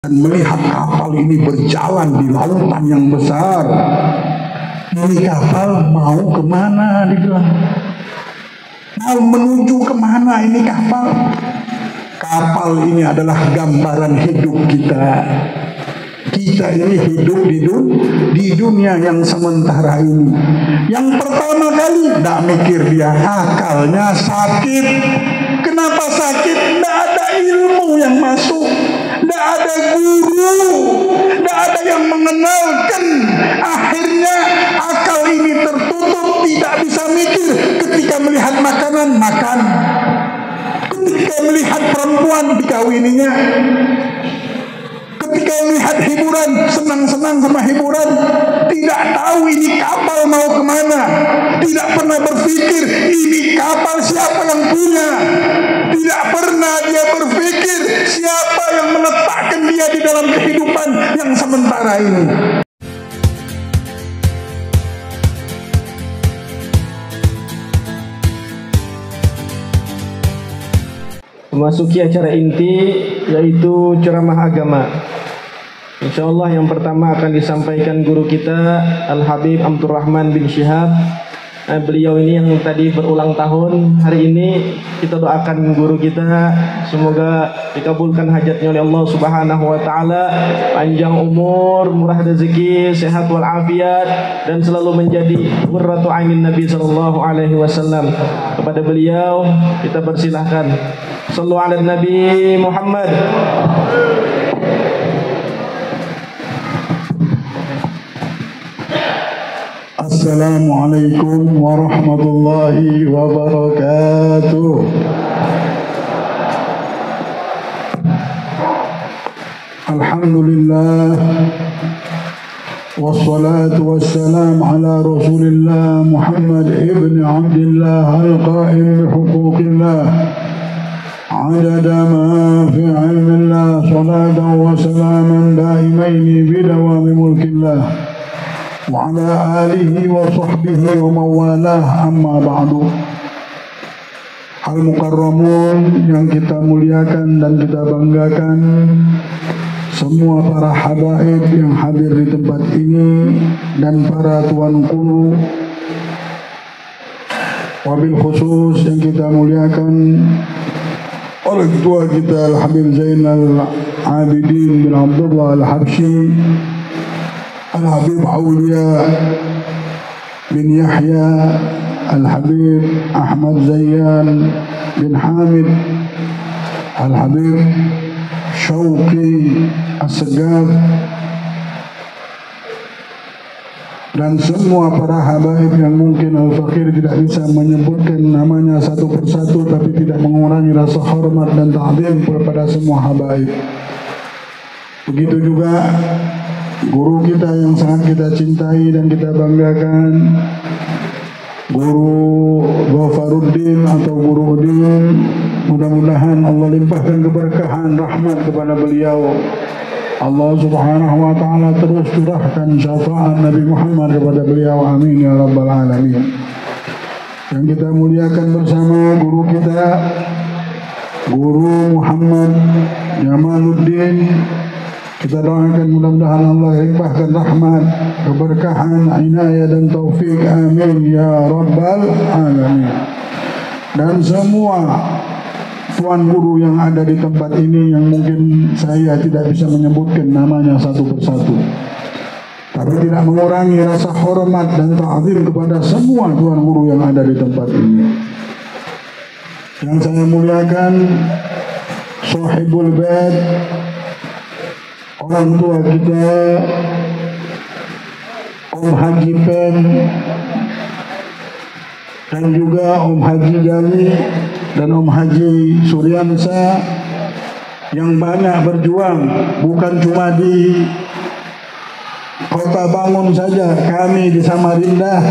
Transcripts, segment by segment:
dan melihat kapal ini berjalan di lautan yang besar. Ini kapal mau kemana? Dibilang mau menuju kemana ini kapal? Kapal ini adalah gambaran hidup kita. Kita ini hidup di dunia yang sementara ini. Yang pertama kali tidak mikir dia akalnya sakit. Kenapa sakit? Tidak ada ilmu yang masuk, tidak ada guru, tidak ada yang mengenalkan. Akhirnya akal ini tertutup, tidak bisa mikir. Ketika melihat makanan, makan. Ketika melihat perempuan, dikawininya. Ketika melihat hiburan, senang-senang sama hiburan. Tidak tahu ini kapal mau kemana. Tidak pernah berpikir ini kapal siapa yang punya. Tidak pernah dia berpikir siapa yang meletakkan dia di dalam kehidupan yang sementara ini. Memasuki acara inti yaitu ceramah agama. InsyaAllah yang pertama akan disampaikan guru kita Al-Habib Abdurrahman bin Syihab. Beliau ini yang tadi berulang tahun. Hari ini kita doakan guru kita semoga dikabulkan hajatnya oleh Allah Subhanahu wa taala, panjang umur, murah rezeki, sehat walafiat, dan selalu menjadi qurratu ainin Nabi sallallahu alaihi wasallam. Kepada beliau kita persilahkan. Shallu ala Nabi Muhammad. Assalamualaikum warahmatullahi wabarakatuh. Alhamdulillah wassalatu wassalam ala Rasulillah Muhammad ibn Abdillah al-qaim bihuquqillah adada ma fi ilmillah salatan wa salaman daimaini bidawami mulkillah wa ala alihi wa sahbihi wa mawalah, amma ba'du. Al-Mukarramun yang kita muliakan dan kita banggakan, semua para habaib yang hadir di tempat ini dan para tuan guru, wabil khusus yang kita muliakan oleh ketua kita Al-Habib Zainal Abidin bin Abdullah Al-Habsyi, Al-Habib Aulia bin Yahya, Al-Habib Ahmad Zayyan bin Hamid, Al-Habib Syauqi As-Segaf, dan semua para habaib yang mungkin Al-Fakir tidak bisa menyebutkan namanya satu persatu, tapi tidak mengurangi rasa hormat dan ta'zim kepada semua habaib. Begitu juga guru kita yang sangat kita cintai dan kita banggakan, Guru Ghafaruddin atau Guru Udin. Mudah-mudahan Allah limpahkan keberkahan rahmat kepada beliau. Allah Subhanahu wa taala terus curahkan syafaat Nabi Muhammad kepada beliau, amin ya rabbal alamin. Yang kita muliakan bersama guru kita, Guru Muhammad Jamaluddin. Kita doakan mudah-mudahan Allah limpahkan rahmat, keberkahan, inayah dan taufik, amin ya rabbal alamin. Dan semua tuan guru yang ada di tempat ini yang mungkin saya tidak bisa menyebutkan namanya satu persatu, tapi tidak mengurangi rasa hormat dan ta'zim kepada semua tuan guru yang ada di tempat ini. Yang saya muliakan Sahibul Bait, orang tua kita Om Haji Pen, dan juga Om Haji Gali dan Om Haji Suryansa yang banyak berjuang, bukan cuma di Kota Bangun saja, kami di Samarinda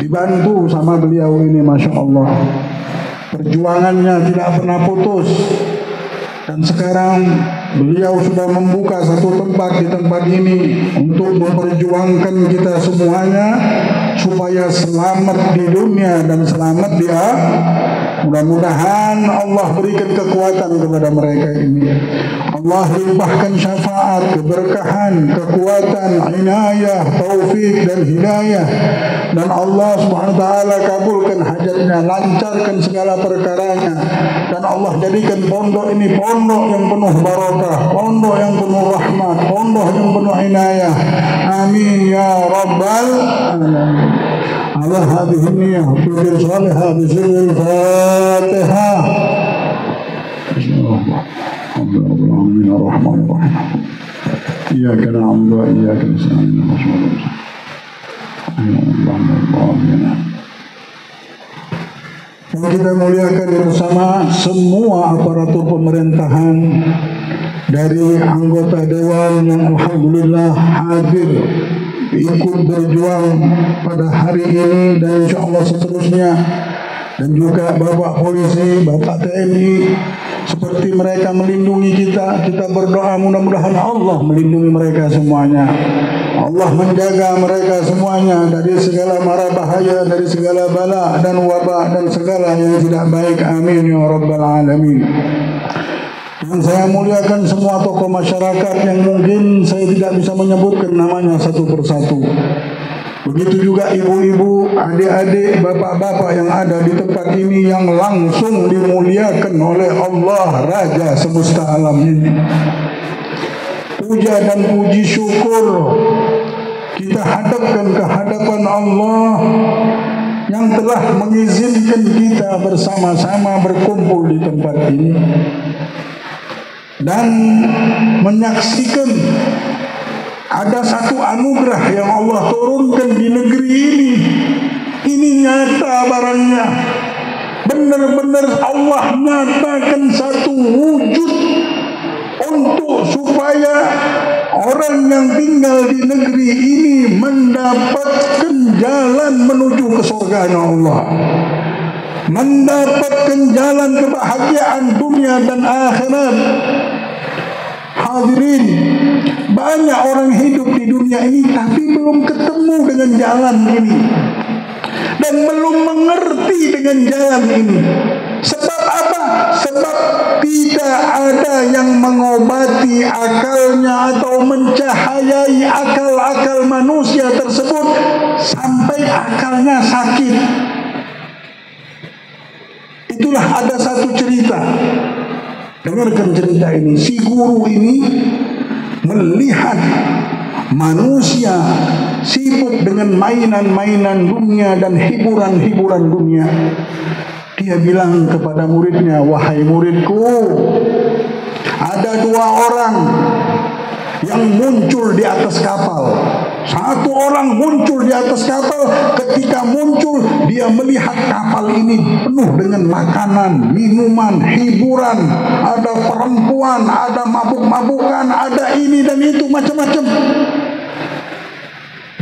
dibantu sama beliau ini, Masya Allah. Perjuangannya tidak pernah putus. Dan sekarang beliau sudah membuka satu tempat di tempat ini untuk memperjuangkan kita semuanya supaya selamat di dunia dan selamat Mudah-mudahan Allah berikan kekuatan kepada mereka ini. Allah limpahkan syafaat, keberkahan, kekuatan, inayah, taufik dan hidayah. Dan Allah Subhanahu wa taala kabulkan hajatnya, lancarkan segala perkaranya. Dan Allah jadikan pondok ini pondok yang penuh barakah, pondok yang penuh rahmat, pondok yang penuh inayah. Amin ya rabbal alamin. على هذه النية وفي صالحها بسر الفاتحة. بسم الله الرحمن الرحيم الرحمن الرحيم إياك نعبد وإياك نستعين yang kita muliakan bersama semua aparatur pemerintahan, dari anggota dewan yang alhamdulillah hadir ikut berjuang pada hari ini dan insya Allah seterusnya, dan juga Bapak Polisi, Bapak TNI, seperti mereka melindungi kita, kita berdoa mudah-mudahan Allah melindungi mereka semuanya. Allah menjaga mereka semuanya dari segala mara bahaya, dari segala bala dan wabah dan segala yang tidak baik. Amin ya rabbal alamin. Dan saya muliakan semua tokoh masyarakat yang mungkin saya tidak bisa menyebutkan namanya satu persatu. Begitu juga ibu-ibu, adik-adik, bapak-bapak yang ada di tempat ini yang langsung dimuliakan oleh Allah Raja semesta alam ini. Puja dan puji syukur kita hadapkan ke hadapan Allah yang telah mengizinkan kita bersama-sama berkumpul di tempat ini dan menyaksikan ada satu anugerah yang Allah turunkan di negeri ini. Ini nyata barangnya. Benar-benar Allah nyatakan satu wujud untuk supaya orang yang tinggal di negeri ini mendapatkan jalan menuju ke surganya Allah, mendapatkan jalan kebahagiaan dunia dan akhirat. Hadirin, banyak orang hidup di dunia ini tapi belum ketemu dengan jalan ini dan belum mengerti dengan jalan ini. Sebab apa? Sebab tidak ada yang mengobati akalnya atau mencahayai akal-akal manusia tersebut sampai akalnya sakit. Itulah ada satu cerita. Dengarkan cerita ini. Si guru ini melihat manusia sibuk dengan mainan-mainan dunia dan hiburan-hiburan dunia. Dia bilang kepada muridnya, wahai muridku, ada dua orang yang muncul di atas kapal. Satu orang muncul di atas kapal. Ketika muncul, dia melihat kapal ini penuh dengan makanan, minuman, hiburan. Ada perempuan, ada mabuk-mabukan, ada ini dan itu, macam-macam.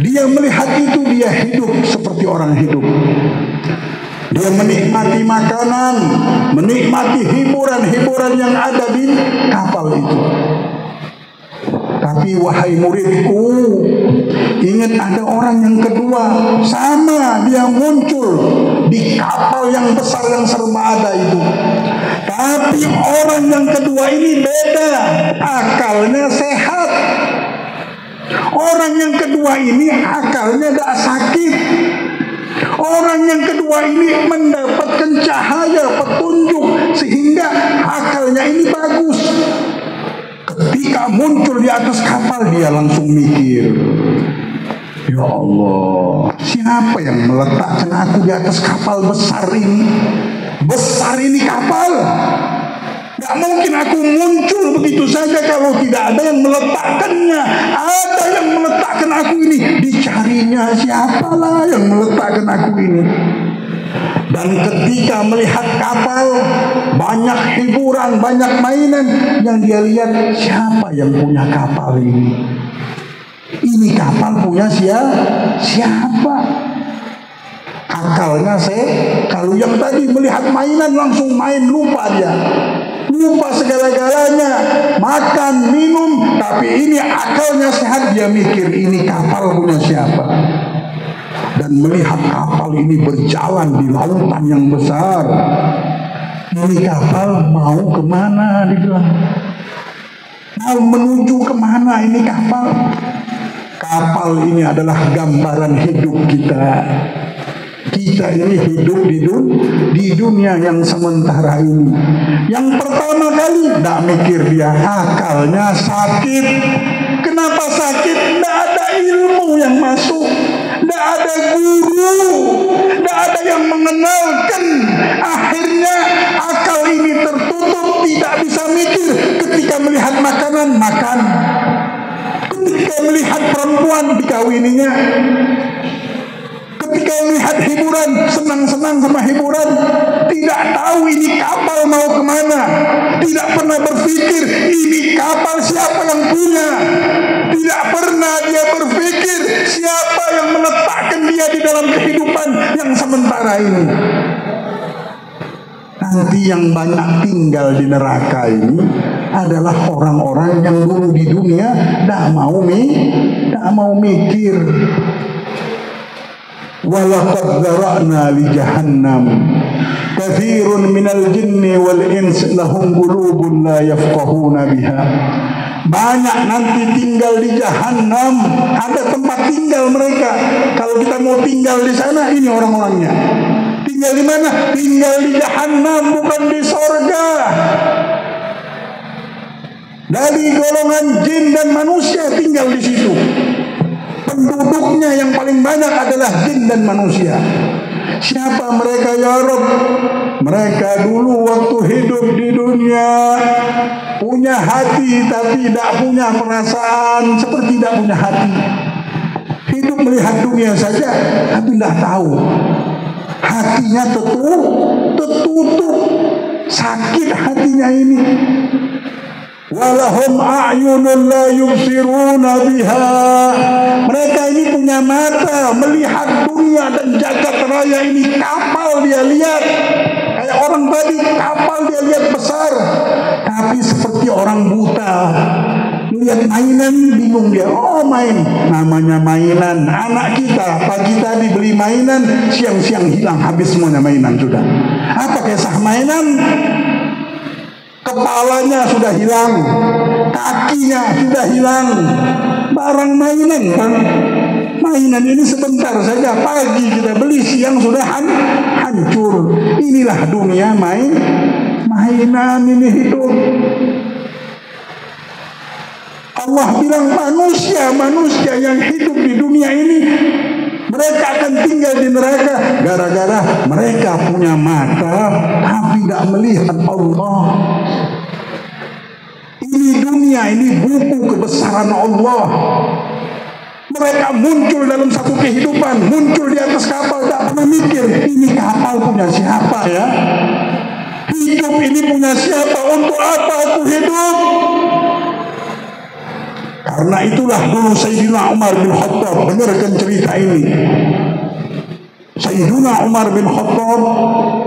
Dia melihat itu, dia hidup seperti orang hidup. Dia menikmati makanan, menikmati hiburan-hiburan yang ada di kapal itu. Tapi wahai muridku, ingat ada orang yang kedua, sama dia muncul di kapal yang besar yang serba ada itu. Tapi orang yang kedua ini beda, akalnya sehat. Orang yang kedua ini akalnya tidak sakit. Orang yang kedua ini mendapatkan cahaya petunjuk sehingga akalnya ini bagus. Ketika muncul di atas kapal, dia langsung mikir, ya Allah, siapa yang meletakkan aku di atas kapal besar ini? Besar ini kapal. Gak mungkin aku muncul begitu saja kalau tidak ada yang meletakkannya. Ada yang meletakkan aku ini. Dicarinya siapalah yang meletakkan aku ini. Dan ketika melihat kapal, banyak hiburan, banyak mainan, yang dia lihat, siapa yang punya kapal ini? Ini kapal punya siapa? Akalnya kalau yang tadi melihat mainan langsung main, lupa dia. Lupa segala-galanya, makan, minum, tapi ini akalnya sehat, dia mikir ini kapal punya siapa. Dan melihat kapal ini berjalan di lautan yang besar. Ini kapal mau kemana dibilang? Mau menuju kemana ini kapal? Kapal ini adalah gambaran hidup kita. Kita ini hidup di dunia yang sementara ini. Yang pertama kali tidak mikir dia akalnya sakit. Kenapa sakit? Tidak ada ilmu yang masuk, tidak ada guru, tidak ada yang mengenalkan. Akhirnya akal ini tertutup, tidak bisa mikir. Ketika melihat makanan, makan. Ketika melihat perempuan, dikawininya. Ketika melihat hiburan, senang-senang sama hiburan. Tidak tahu ini kapal mau kemana. Tidak pernah berpikir ini kapal siapa yang punya. Tidak pernah dia berpikir siapa yang meletakkan dia di dalam kehidupan yang sementara ini. Nanti yang banyak tinggal di neraka ini adalah orang-orang yang dulu di dunia tidak mau mikir. Walaqad dzara'na li jahannam katsirun minal jinni wal insi lahum qulubun la yafqahuna biha. Banyak nanti tinggal di Jahannam, ada tempat tinggal mereka. Kalau kita mau tinggal di sana, ini orang-orangnya. Tinggal di mana? Tinggal di Jahannam, bukan di sorga. Dari golongan jin dan manusia tinggal di situ. Penduduknya yang paling banyak adalah jin dan manusia. Siapa mereka ya Rabb? Mereka dulu waktu hidup di dunia punya hati tapi tidak punya perasaan, seperti tidak punya hati. Hidup melihat dunia saja tapi tidak tahu. Hatinya tertutup, sakit hatinya ini. Walahum a'yunun la yubsiruna biha. Mereka ini punya mata melihat dunia dan jagat raya ini. Kapal dia lihat, kayak orang tadi kapal dia lihat besar, tapi seperti orang buta lihat mainan bingung dia. Oh main, namanya mainan. Anak kita pagi tadi beli mainan, siang-siang hilang, habis semuanya mainan sudah. Apa kisah mainan? Kepalanya sudah hilang, kakinya sudah hilang. Barang mainan kan? Mainan ini sebentar saja, pagi kita beli, siang sudah hancur. Inilah dunia mainan ini hidup. Allah bilang manusia yang hidup di dunia ini mereka akan tinggal di neraka gara-gara mereka punya mata tapi tidak melihat Allah. Ini dunia, ini buku kebesaran Allah. Mereka muncul dalam satu kehidupan, muncul di atas kapal, tidak pernah mikir ini kapal punya siapa ya. Hidup ini punya siapa, untuk apa aku hidup. Karena itulah dulu Sayyidina Umar bin Khattab, dengarkan cerita ini. Sayyidina Umar bin Khattab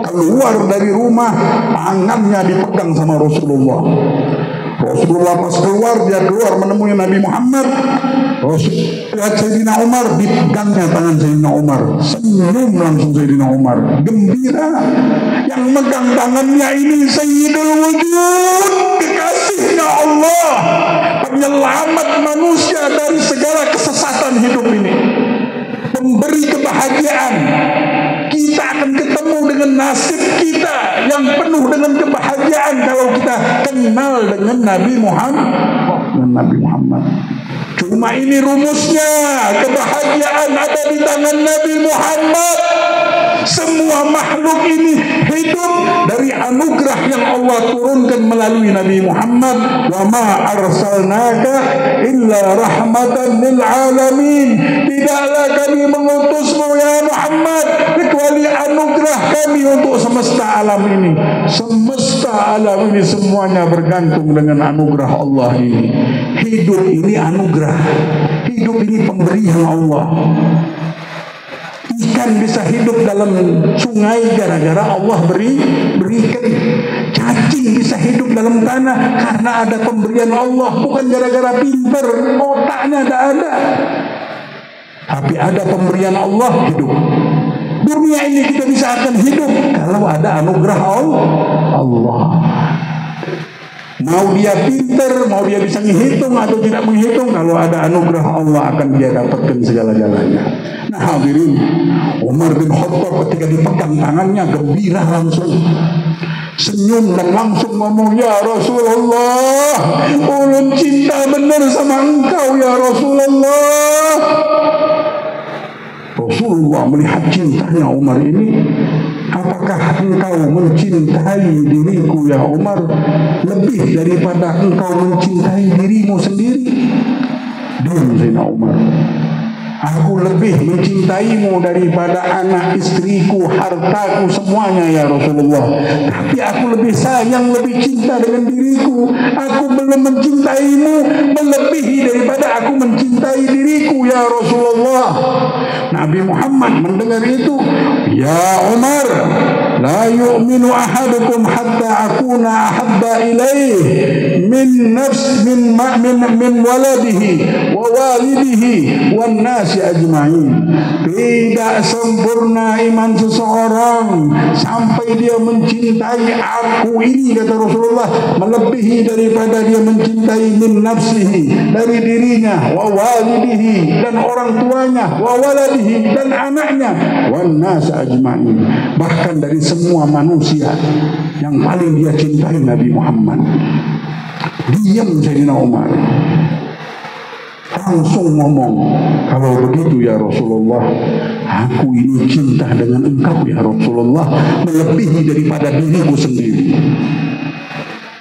keluar dari rumah, tangannya dipegang sama Rasulullah. Rasulullah pas keluar, dia keluar menemui Nabi Muhammad. Lihat Sayyidina Umar, dipegangnya tangan Sayyidina Umar. Senyum langsung Sayyidina Umar, gembira. Yang megang tangannya ini Sayyidul Wujud, kekasihnya Allah, penyelamat manusia dari segala kesesatan hidup ini, pemberi kebahagiaan. Kita akan ketemu dengan nasib kita yang penuh dengan kebahagiaan kalau kita kenal dengan Nabi Muhammad. Cuma ini rumusnya, kebahagiaan ada di tangan Nabi Muhammad. Semua makhluk ini hidup dari anugerah yang Allah turunkan melalui Nabi Muhammad. Wa ma arsalnaka illa rahmatan lil alamin. Tidaklah kami mengutusmu ya Muhammad kecuali anugerah kami untuk semesta alam ini. Semesta alam ini semuanya bergantung dengan anugerah Allah ini. Hidup ini anugerah. Hidup ini pemberian Allah. Ikan bisa hidup dalam sungai gara-gara Allah berikan. Cacing bisa hidup dalam tanah karena ada pemberian Allah, bukan gara-gara pinter, otaknya tidak ada. Tapi ada pemberian Allah hidup. Dunia ini kita bisa akan hidup kalau ada anugerah Allah. Mau dia pinter, mau dia bisa menghitung atau tidak menghitung, kalau ada anugerah Allah akan dia dapatkan segala-galanya. Nah hadirin, Umar bin Khattab ketika dipegang tangannya gembira langsung, senyum dan langsung ngomong, ya Rasulullah, ulun cinta benar sama engkau ya Rasulullah. Rasulullah melihat cintanya Umar ini, apakah engkau mencintai diriku ya Umar lebih daripada engkau mencintai dirimu sendiri? Diam Sayyidina Umar. Aku lebih mencintaimu daripada anak istriku, hartaku, semuanya ya Rasulullah. Tapi aku lebih sayang, lebih cinta dengan diriku. Aku belum mencintaimu melebihi daripada aku mencintai diriku ya Rasulullah. Nabi Muhammad mendengar itu, ya Umar, la yu'minu ahadukum hatta akuna ahabba ilaih min waladihi wa walidihi wan nasi ajma'in. Tidak sempurna iman seseorang sampai dia mencintai aku ini, kata Rasulullah, melebihi daripada dia mencintai min nafsihi, dari dirinya, wa walidihi, dan orang tuanya, wa waladihi, dan anaknya, wan nasi ajma'in, bahkan dari semua manusia yang paling dia cintai Nabi Muhammad. Diam Sayyidina Umar, langsung ngomong, kalau begitu ya Rasulullah, aku ini cinta dengan engkau ya Rasulullah melebihi daripada diriku sendiri.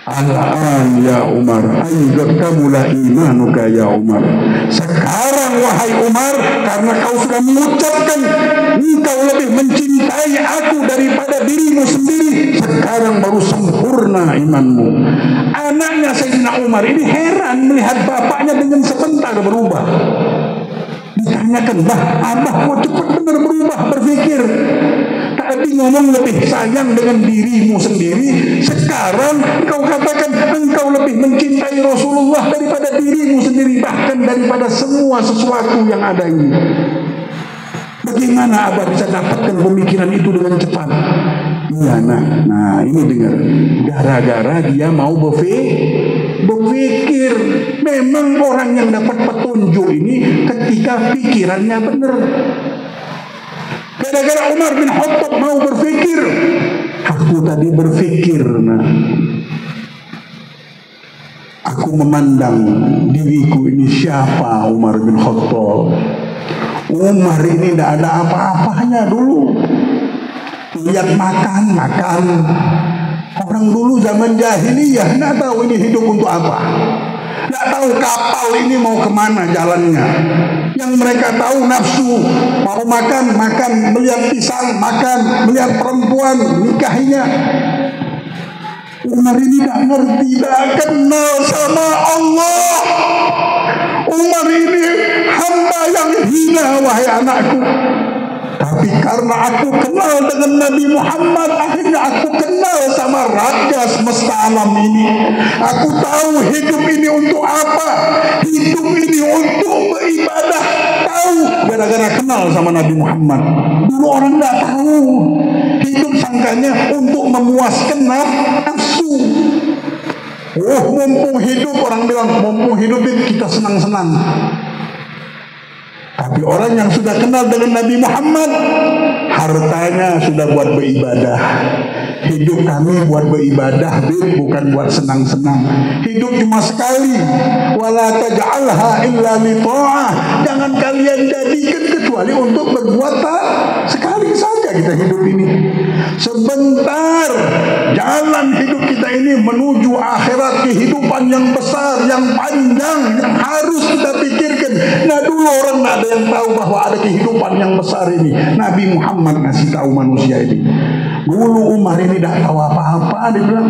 Al-an ya Umar, ayyukamula imanuka ya Umar. Sekarang wahai Umar, karena kau sudah mengucapkan engkau lebih mencintai aku daripada dirimu sendiri, sekarang baru sempurna imanmu. Anaknya Sayyidina Umar ini heran melihat bapaknya dengan sebentar berubah. Ditanyakan, abah kok cepat benar berubah berpikir? Tadi ngomong lebih sayang dengan dirimu sendiri, sekarang engkau katakan engkau lebih mencintai Rasulullah daripada dirimu sendiri, bahkan daripada semua sesuatu yang ada ini. Bagaimana abah bisa dapatkan pemikiran itu dengan cepat? Iya nah ini dengar, gara-gara dia mau berpikir. Memang orang yang dapat petunjuk ini ketika pikirannya benar. Gara-gara Umar bin Khattab mau berpikir, aku tadi berpikir, aku memandang diriku ini siapa Umar bin Khattab. Umar ini tidak ada apa-apanya dulu. Lihat makan. Orang dulu zaman jahiliyah tidak tahu ini hidup untuk apa. Tidak tahu kapal ini mau kemana jalannya. Yang mereka tahu nafsu, mau makan, melihat pisang, makan, melihat perempuan, nikahinya. Umar ini tidak ngerti, tidak kenal sama Allah. Umar ini hamba yang hina, wahai anakku. Tapi karena aku kenal dengan Nabi Muhammad, akhirnya aku kenal sama Raja semesta alam ini. Aku tahu hidup ini untuk apa. Hidup ini untuk beribadah. Tahu gara-gara kenal sama Nabi Muhammad. Dulu orang tidak tahu. Hidup sangkanya untuk memuaskan nafsu. Mumpung hidup, orang bilang mumpung hidup kita senang-senang. Tapi orang yang sudah kenal dengan Nabi Muhammad, hartanya sudah buat beribadah. Hidup kami buat beribadah, bukan buat senang-senang. Hidup cuma sekali. Wala taj'alha illa li ta'ah. Jangan kalian jadikan kecuali untuk berbuat sekali saja kita hidup ini. Sebentar. Jalan hidup kita ini menuju akhirat, kehidupan yang besar, yang panjang, yang harus kita pikirkan. Nah dulu orang tidak ada yang tahu bahwa ada kehidupan yang besar ini. Nabi Muhammad ngasih tahu manusia ini. Dulu Umar ini tidak tahu apa-apa. Dia bilang,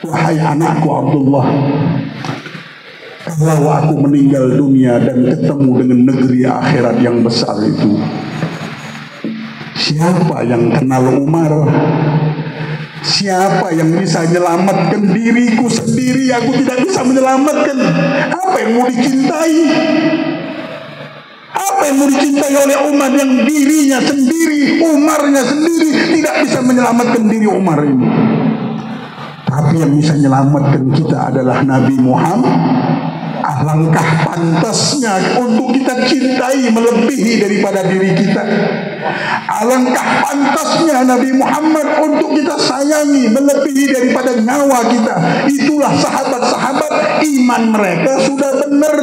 wahai anakku Abdullah, kalau aku meninggal dunia dan ketemu dengan negeri akhirat yang besar itu, siapa yang kenal Umar? Siapa yang bisa menyelamatkan diriku sendiri? Aku tidak bisa menyelamatkan. Apa yang mau dicintai? Apa yang mau dicintai oleh Umar yang dirinya sendiri, Umarnya sendiri tidak bisa menyelamatkan diri Umar ini? Tapi yang bisa menyelamatkan kita adalah Nabi Muhammad. Alangkah pantasnya untuk kita cintai melebihi daripada diri kita. Alangkah pantasnya Nabi Muhammad untuk kita sayangi melebihi daripada nyawa kita. Itulah sahabat-sahabat, iman mereka sudah benar.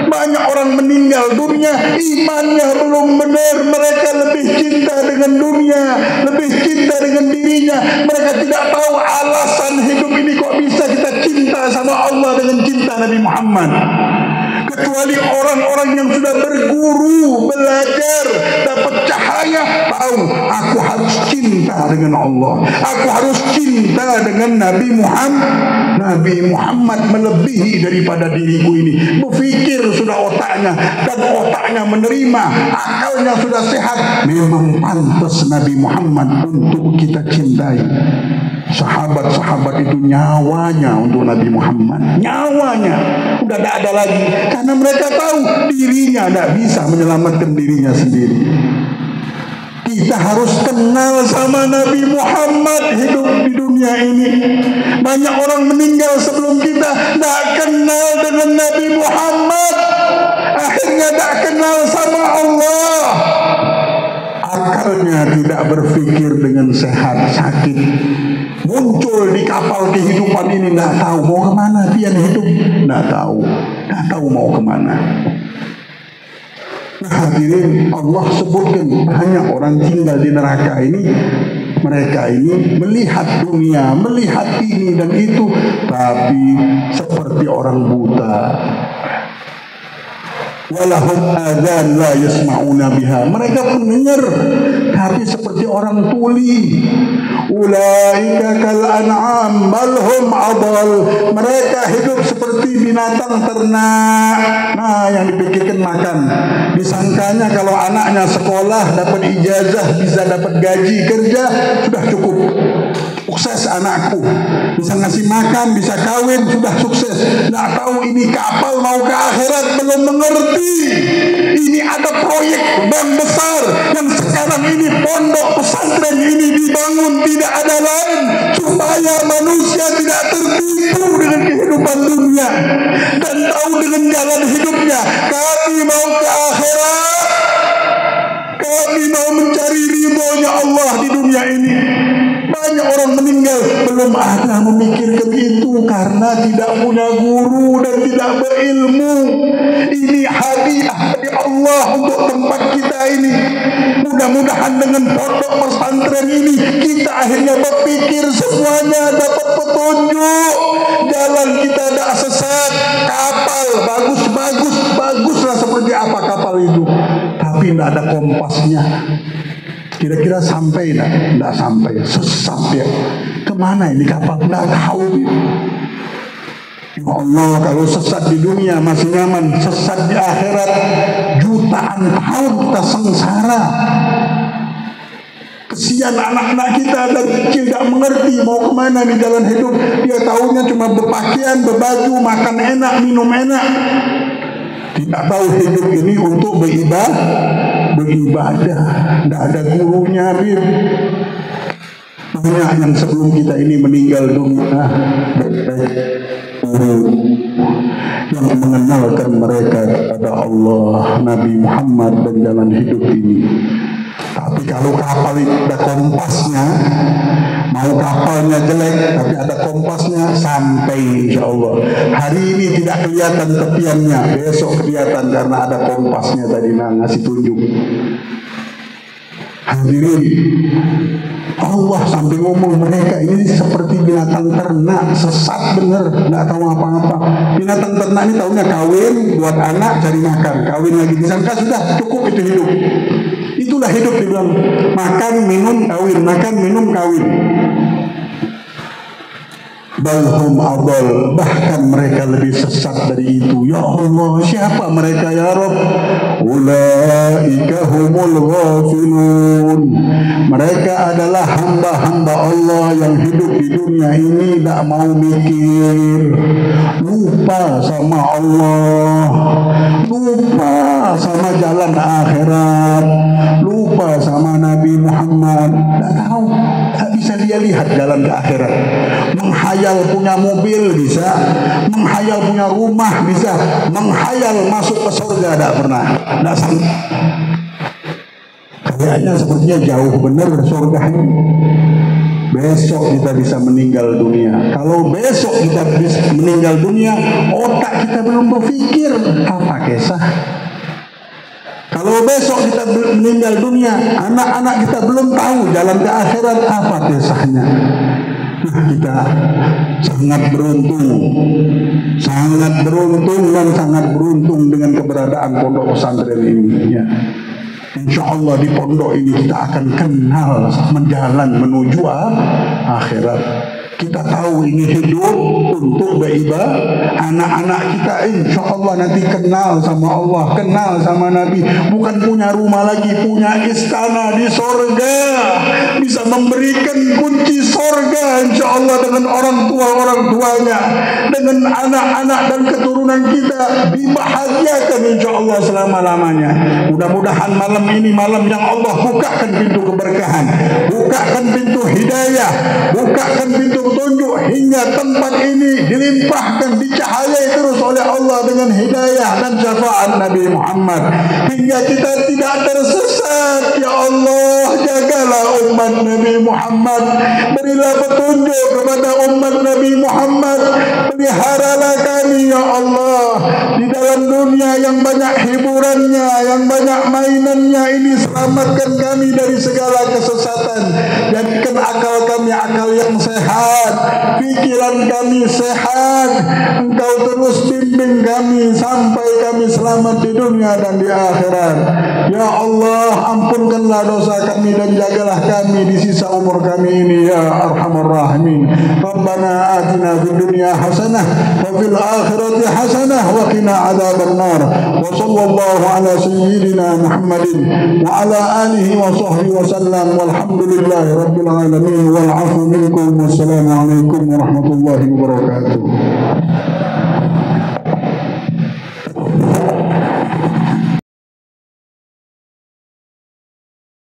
Banyak orang meninggal dunia, imannya belum benar. Mereka lebih cinta dengan dunia, lebih cinta dengan dirinya. Mereka tidak tahu alasan hidup ini kok bisa kita cinta sama Allah dengan cinta Nabi Muhammad. Kecuali orang-orang yang sudah berguru, belajar, dapat cahaya, tahu aku harus cinta dengan Allah, aku harus cinta dengan Nabi Muhammad. Nabi Muhammad melebihi daripada diriku ini. Berpikir sudah otaknya, dan otaknya menerima, akalnya sudah sehat. Memang pantas Nabi Muhammad untuk kita cintai. Sahabat-sahabat itu nyawanya untuk Nabi Muhammad, nyawanya udah tidak ada lagi, karena mereka tahu dirinya tidak bisa menyelamatkan dirinya sendiri. Kita harus kenal sama Nabi Muhammad hidup di dunia ini. Banyak orang meninggal sebelum kita tidak kenal dengan Nabi Muhammad, akhirnya tidak kenal sama Allah. Akalnya tidak berpikir dengan sehat, sakit. Muncul di kapal kehidupan ini, tidak tahu mau kemana dia hidup, tidak tahu mau kemana. Nah hadirin, Allah sebutkan hanya orang tinggal di neraka ini, mereka ini melihat dunia, melihat ini dan itu, tapi seperti orang buta. Walahum adzan la yasma'una biha, mereka mendengar tapi seperti orang tuli. Ulaika kal an'am bal hum adall, mereka hidup seperti binatang ternak. Nah yang dipikirkan makan, disangkanya kalau anaknya sekolah dapat ijazah, bisa dapat gaji kerja, sudah cukup. Sukses anakku, bisa ngasih makan, bisa kawin, sudah sukses. Nggak tahu ini kapal mau ke akhirat, belum mengerti. Ini ada proyek bank besar yang sekarang ini pondok pesantren ini dibangun, tidak ada lain supaya manusia tidak tertipu dengan kehidupan dunia dan tahu dengan jalan hidupnya. Kami mau ke akhirat, kami mau mencari ridhonya Allah di dunia ini. Banyak orang meninggal belum ada memikirkan itu karena tidak punya guru dan tidak berilmu. Ini hadiah dari Allah untuk tempat kita ini. Mudah-mudahan dengan pondok pesantren ini kita akhirnya berpikir semuanya dapat petunjuk. Jalan kita tidak sesat. Kapal baguslah seperti apa kapal itu, tapi tidak ada kompasnya. Kira-kira sampai tidak sampai, sesat ya. Kemana ini kapal? Tidak tahu. Ya Allah, kalau sesat di dunia masih nyaman, sesat di akhirat jutaan tahun kita sengsara. Kesian anak-anak kita dari kecil tidak mengerti mau kemana di jalan hidup. Dia tahunya cuma berpakaian, berbaju, makan enak, minum enak. Tidak tahu hidup ini untuk beribadah, tidak ada gurunya. Banyak yang sebelum kita ini meninggal dunia yang mengenalkan mereka kepada Allah, Nabi Muhammad dan jalan hidup ini. Tapi kalau kapal itu ada kompasnya, mau kapalnya jelek tapi ada kompasnya, sampai insya Allah. Hari ini tidak kelihatan tepiannya, besok kelihatan karena ada kompasnya tadi ngasih tunjuk. Hadirin, Allah sampai ngomong mereka ini seperti binatang ternak, sesat bener, nggak tahu apa-apa. Binatang ternak ini tahunya kawin, buat anak, cari makan, kawin lagi, disangka sudah cukup itu hidup. Itulah hidup, dibilang makan, minum, kawin, makan, minum, kawin. Balhum adall, bahkan mereka lebih sesat dari itu. Ya Allah, siapa mereka ya Rabb? Ulaika humul ghafilun, mereka adalah hamba-hamba Allah yang hidup di dunia ini tidak mau mikir, lupa sama Allah, lupa sama jalan akhirat, lupa sama Nabi Muhammad. Tidak tahu, tak bisa dia lihat jalan ke akhirat. Menghayal punya mobil bisa, menghayal punya rumah bisa, menghayal masuk ke surga tidak pernah, tidak sanggup. Kayaknya sepertinya jauh benar surga ini. Besok kita bisa meninggal dunia. Kalau besok kita bisa meninggal dunia, otak kita belum berpikir apa kisah. Kalau besok kita meninggal dunia, anak-anak kita belum tahu jalan ke akhirat apa kisahnya. Nah, kita sangat beruntung dan sangat beruntung dengan keberadaan pondok pesantren ini. Ya. Insya Allah di pondok ini kita akan kenal menjalan menuju akhirat. Kita tahu ini hidup untuk beribadah. Anak-anak kita insya Allah nanti kenal sama Allah, kenal sama Nabi. Bukan punya rumah lagi, punya istana di sorga. Bisa memberikan kunci sorga insya Allah dengan orang tuanya, dengan anak-anak dan keturunan kita. Dibahagiakan insya Allah selama-lamanya. Mudah-mudahan malam ini malam yang Allah bukakan pintu keberkahan, bukakan pintu hidayah, bukakan pintu petunjuk hingga tempat ini dilimpahkan, dicahayai terus oleh Allah dengan hidayah dan syafaat Nabi Muhammad hingga kita tidak tersesat. Ya Allah, jagalah umat Nabi Muhammad, berilah petunjuk kepada umat Nabi Muhammad, peliharalah kami ya Allah di dalam dunia yang banyak hiburannya, yang banyak mainannya ini. Selamatkan kami dari segala kesesatan, jadikan akal kami akal yang sehat, pikiran kami sehat. Engkau terus bimbing kami sampai kami selamat di dunia dan di akhirat. Ya Allah, ampunkanlah dosa kami dan jagalah kami di sisa umur kami ini ya Arhamar Rahimin. Rabbana atina fid dunya hasanah wa fil akhirati hasanah wa qina adzabannar. Wa sallallahu ala sayyidina Muhammadin wa ala alihi wa sahbihi wa sallam. Walhamdulillahi rabbil alamin wal 'afwu minkum. Wassalamu alaikum warahmatullahi wabarakatuh.